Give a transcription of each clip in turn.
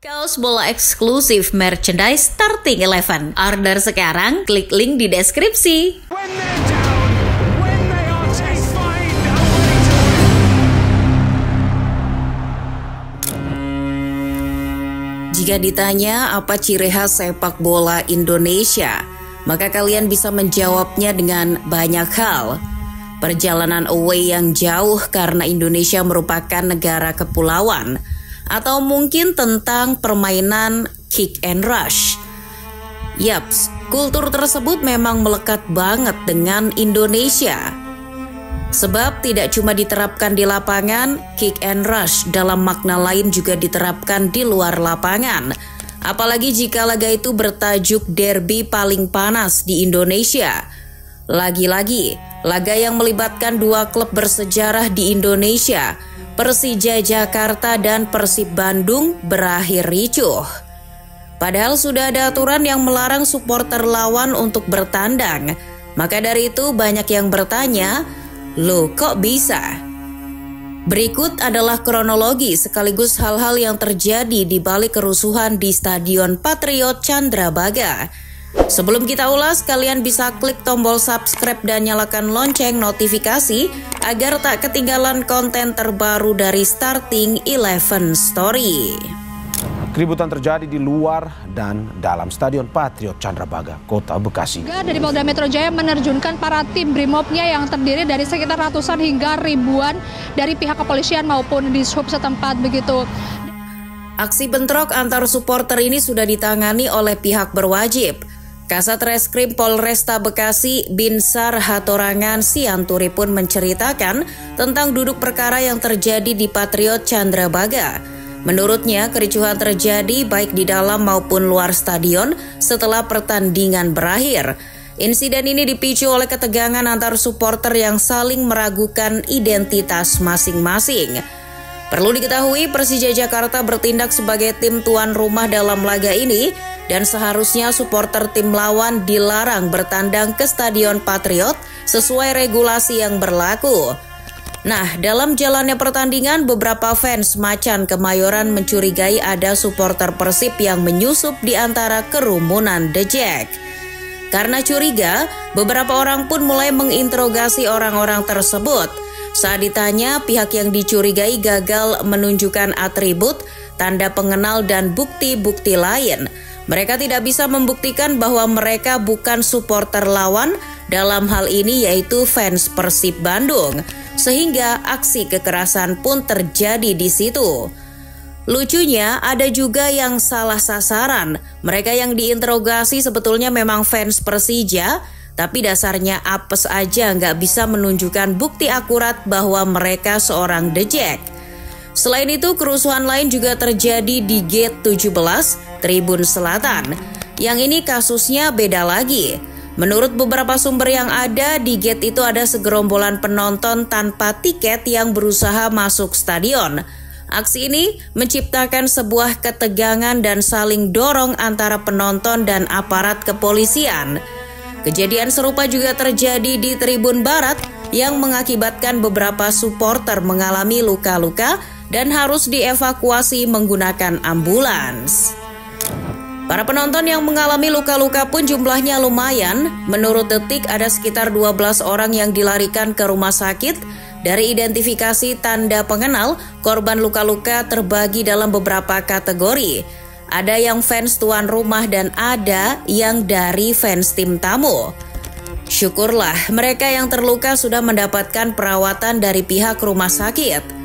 Kaos bola eksklusif merchandise Starting 11. Order sekarang, klik link di deskripsi. Jika ditanya apa ciri khas sepak bola Indonesia, maka kalian bisa menjawabnya dengan banyak hal. Perjalanan away yang jauh karena Indonesia merupakan negara kepulauan, atau mungkin tentang permainan kick and rush. Yaps, kultur tersebut memang melekat banget dengan Indonesia. Sebab tidak cuma diterapkan di lapangan, kick and rush dalam makna lain juga diterapkan di luar lapangan. Apalagi jika laga itu bertajuk derby paling panas di Indonesia. Lagi-lagi, laga yang melibatkan dua klub bersejarah di Indonesia, Persija Jakarta dan Persib Bandung, berakhir ricuh. Padahal sudah ada aturan yang melarang supporter lawan untuk bertandang. Maka dari itu banyak yang bertanya, loh kok bisa? Berikut adalah kronologi sekaligus hal-hal yang terjadi di balik kerusuhan di Stadion Patriot Candrabaga. Sebelum kita ulas, kalian bisa klik tombol subscribe dan nyalakan lonceng notifikasi agar tak ketinggalan konten terbaru dari Starting 11 Story. Keributan terjadi di luar dan dalam Stadion Patriot Candrabaga, Kota Bekasi. Dari Polda Metro Jaya menerjunkan para tim BRIMOB-nya yang terdiri dari sekitar ratusan hingga ribuan dari pihak kepolisian maupun dishub setempat begitu. Aksi bentrok antar supporter ini sudah ditangani oleh pihak berwajib. Kasat Reskrim Polresta Bekasi Binsar Hatorangan Sianturi pun menceritakan tentang duduk perkara yang terjadi di Patriot Candrabaga. Menurutnya, kericuhan terjadi baik di dalam maupun luar stadion setelah pertandingan berakhir. Insiden ini dipicu oleh ketegangan antar supporter yang saling meragukan identitas masing-masing. Perlu diketahui, Persija Jakarta bertindak sebagai tim tuan rumah dalam laga ini dan seharusnya supporter tim lawan dilarang bertandang ke Stadion Patriot sesuai regulasi yang berlaku. Nah, dalam jalannya pertandingan, beberapa fans Macan Kemayoran mencurigai ada supporter Persib yang menyusup di antara kerumunan The Jack. Karena curiga, beberapa orang pun mulai menginterogasi orang-orang tersebut. Saat ditanya, pihak yang dicurigai gagal menunjukkan atribut, tanda pengenal dan bukti-bukti lain. Mereka tidak bisa membuktikan bahwa mereka bukan supporter lawan, dalam hal ini yaitu fans Persib Bandung, sehingga aksi kekerasan pun terjadi di situ. Lucunya, ada juga yang salah sasaran. Mereka yang diinterogasi sebetulnya memang fans Persija, tapi dasarnya apes aja nggak bisa menunjukkan bukti akurat bahwa mereka seorang The Jack. Selain itu, kerusuhan lain juga terjadi di Gate 17, Tribun Selatan. Yang ini kasusnya beda lagi. Menurut beberapa sumber yang ada, di gate itu ada segerombolan penonton tanpa tiket yang berusaha masuk stadion. Aksi ini menciptakan sebuah ketegangan dan saling dorong antara penonton dan aparat kepolisian. Kejadian serupa juga terjadi di Tribun Barat yang mengakibatkan beberapa supporter mengalami luka-luka dan harus dievakuasi menggunakan ambulans. Para penonton yang mengalami luka-luka pun jumlahnya lumayan. Menurut Detik ada sekitar 12 orang yang dilarikan ke rumah sakit. Dari identifikasi tanda pengenal, korban luka-luka terbagi dalam beberapa kategori. Ada yang fans tuan rumah dan ada yang dari fans tim tamu. Syukurlah mereka yang terluka sudah mendapatkan perawatan dari pihak rumah sakit.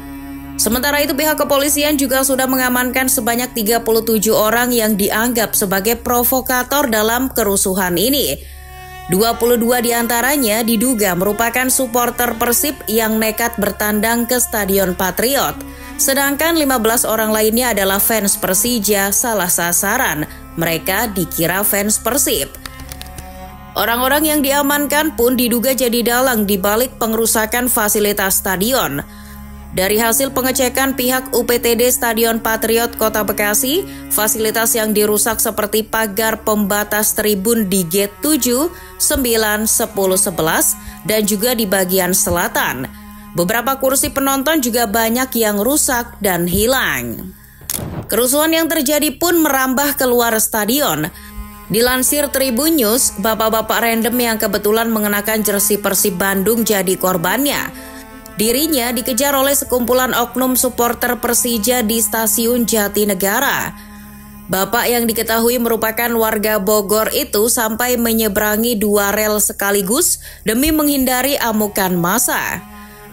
Sementara itu pihak kepolisian juga sudah mengamankan sebanyak 37 orang yang dianggap sebagai provokator dalam kerusuhan ini. 22 diantaranya diduga merupakan supporter Persib yang nekat bertandang ke Stadion Patriot. Sedangkan 15 orang lainnya adalah fans Persija salah sasaran. Mereka dikira fans Persib. Orang-orang yang diamankan pun diduga jadi dalang di balik pengerusakan fasilitas stadion. Dari hasil pengecekan pihak UPTD Stadion Patriot Kota Bekasi, fasilitas yang dirusak seperti pagar pembatas tribun di Gate 7, 9, 10, 11, dan juga di bagian selatan. Beberapa kursi penonton juga banyak yang rusak dan hilang. Kerusuhan yang terjadi pun merambah keluar stadion. Dilansir Tribun News, bapak-bapak random yang kebetulan mengenakan jersey Persib Bandung jadi korbannya. Dirinya dikejar oleh sekumpulan oknum supporter Persija di stasiun Jatinegara. Bapak yang diketahui merupakan warga Bogor itu sampai menyeberangi 2 rel sekaligus demi menghindari amukan massa.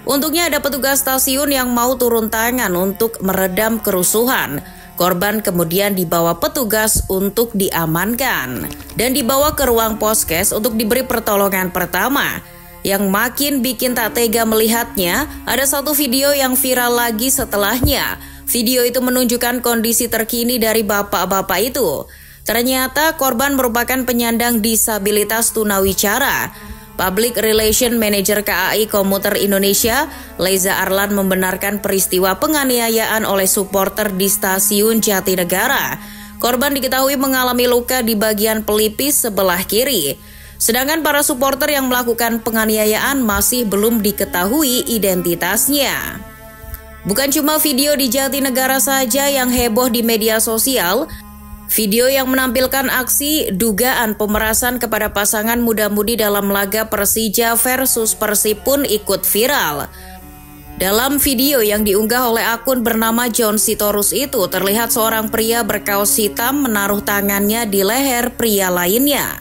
Untungnya ada petugas stasiun yang mau turun tangan untuk meredam kerusuhan. Korban kemudian dibawa petugas untuk diamankan dan dibawa ke ruang poskes untuk diberi pertolongan pertama. Yang makin bikin tak tega melihatnya, ada satu video yang viral lagi setelahnya. Video itu menunjukkan kondisi terkini dari bapak-bapak itu. Ternyata korban merupakan penyandang disabilitas tunawicara. Public Relation Manager KAI Komuter Indonesia, Leza Arlan, membenarkan peristiwa penganiayaan oleh supporter di stasiun Jatinegara. Korban diketahui mengalami luka di bagian pelipis sebelah kiri. Sedangkan para supporter yang melakukan penganiayaan masih belum diketahui identitasnya. Bukan cuma video di Jatinegara saja yang heboh di media sosial. Video yang menampilkan aksi dugaan pemerasan kepada pasangan muda-mudi dalam laga Persija versus Persib pun ikut viral. Dalam video yang diunggah oleh akun bernama John Sitorus itu, terlihat seorang pria berkaos hitam menaruh tangannya di leher pria lainnya.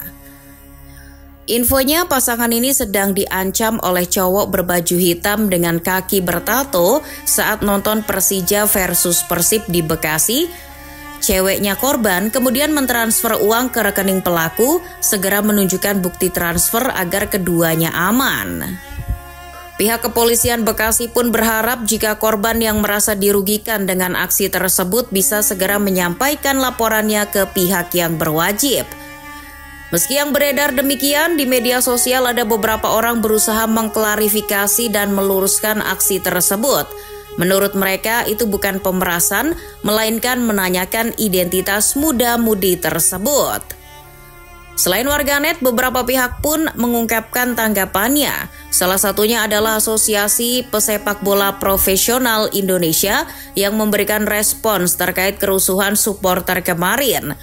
Infonya, pasangan ini sedang diancam oleh cowok berbaju hitam dengan kaki bertato saat nonton Persija versus Persib di Bekasi. Ceweknya korban kemudian mentransfer uang ke rekening pelaku, segera menunjukkan bukti transfer agar keduanya aman. Pihak kepolisian Bekasi pun berharap jika korban yang merasa dirugikan dengan aksi tersebut bisa segera menyampaikan laporannya ke pihak yang berwajib. Meski yang beredar demikian, di media sosial ada beberapa orang berusaha mengklarifikasi dan meluruskan aksi tersebut. Menurut mereka itu bukan pemerasan, melainkan menanyakan identitas muda-mudi tersebut. Selain warganet, beberapa pihak pun mengungkapkan tanggapannya. Salah satunya adalah Asosiasi Pesepak Bola Profesional Indonesia yang memberikan respons terkait kerusuhan supporter kemarin.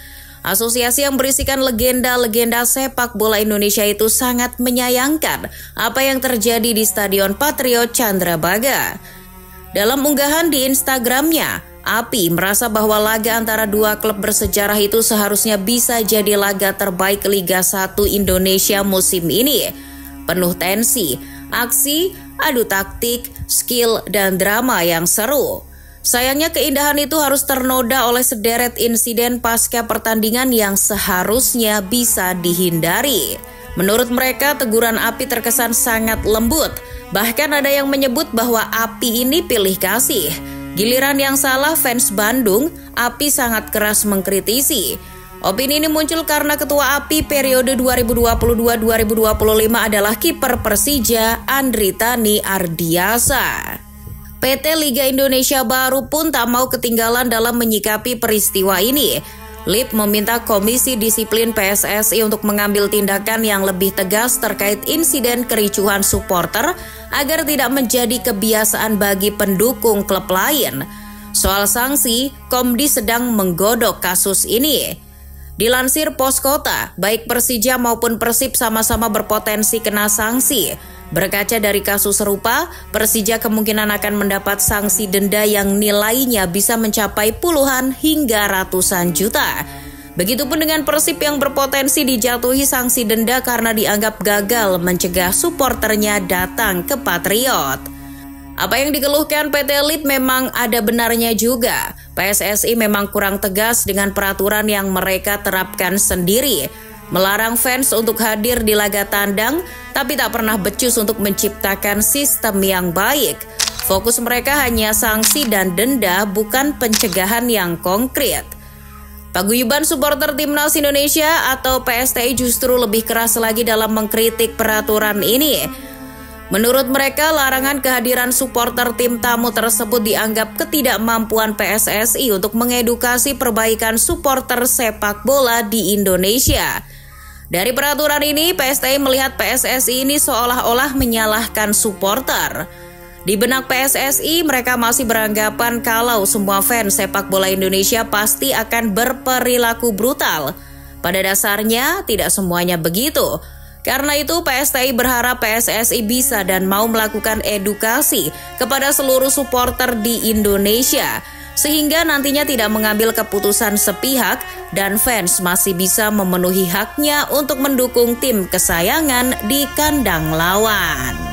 Asosiasi yang berisikan legenda-legenda sepak bola Indonesia itu sangat menyayangkan apa yang terjadi di Stadion Patriot Candrabaga. Dalam unggahan di Instagramnya, Api merasa bahwa laga antara 2 klub bersejarah itu seharusnya bisa jadi laga terbaik Liga 1 Indonesia musim ini. Penuh tensi, aksi, adu taktik, skill, dan drama yang seru. Sayangnya keindahan itu harus ternoda oleh sederet insiden pasca pertandingan yang seharusnya bisa dihindari. Menurut mereka, teguran Api terkesan sangat lembut. Bahkan ada yang menyebut bahwa Api ini pilih kasih. Giliran yang salah fans Bandung, Api sangat keras mengkritisi. Opini ini muncul karena ketua Api periode 2022-2025 adalah kiper Persija Andri Tani Ardiasa. PT Liga Indonesia Baru pun tak mau ketinggalan dalam menyikapi peristiwa ini. LIP meminta Komisi Disiplin PSSI untuk mengambil tindakan yang lebih tegas terkait insiden kericuhan supporter agar tidak menjadi kebiasaan bagi pendukung klub lain. Soal sanksi, Komdi sedang menggodok kasus ini. Dilansir Pos Kota, baik Persija maupun Persib sama-sama berpotensi kena sanksi. Berkaca dari kasus serupa, Persija kemungkinan akan mendapat sanksi denda yang nilainya bisa mencapai puluhan hingga ratusan juta. Begitupun dengan Persib yang berpotensi dijatuhi sanksi denda karena dianggap gagal mencegah supporternya datang ke Patriot. Apa yang dikeluhkan PT LIP memang ada benarnya juga. PSSI memang kurang tegas dengan peraturan yang mereka terapkan sendiri. Melarang fans untuk hadir di laga tandang, tapi tak pernah becus untuk menciptakan sistem yang baik. Fokus mereka hanya sanksi dan denda, bukan pencegahan yang konkret. Paguyuban supporter Timnas Indonesia atau PSTI justru lebih keras lagi dalam mengkritik peraturan ini. Menurut mereka, larangan kehadiran supporter tim tamu tersebut dianggap ketidakmampuan PSSI untuk mengedukasi perbaikan supporter sepak bola di Indonesia. Dari peraturan ini, PSTI melihat PSSI ini seolah-olah menyalahkan supporter. Di benak PSSI, mereka masih beranggapan kalau semua fans sepak bola Indonesia pasti akan berperilaku brutal. Pada dasarnya, tidak semuanya begitu. Karena itu, PSTI berharap PSSI bisa dan mau melakukan edukasi kepada seluruh supporter di Indonesia, sehingga nantinya tidak mengambil keputusan sepihak dan fans masih bisa memenuhi haknya untuk mendukung tim kesayangan di kandang lawan.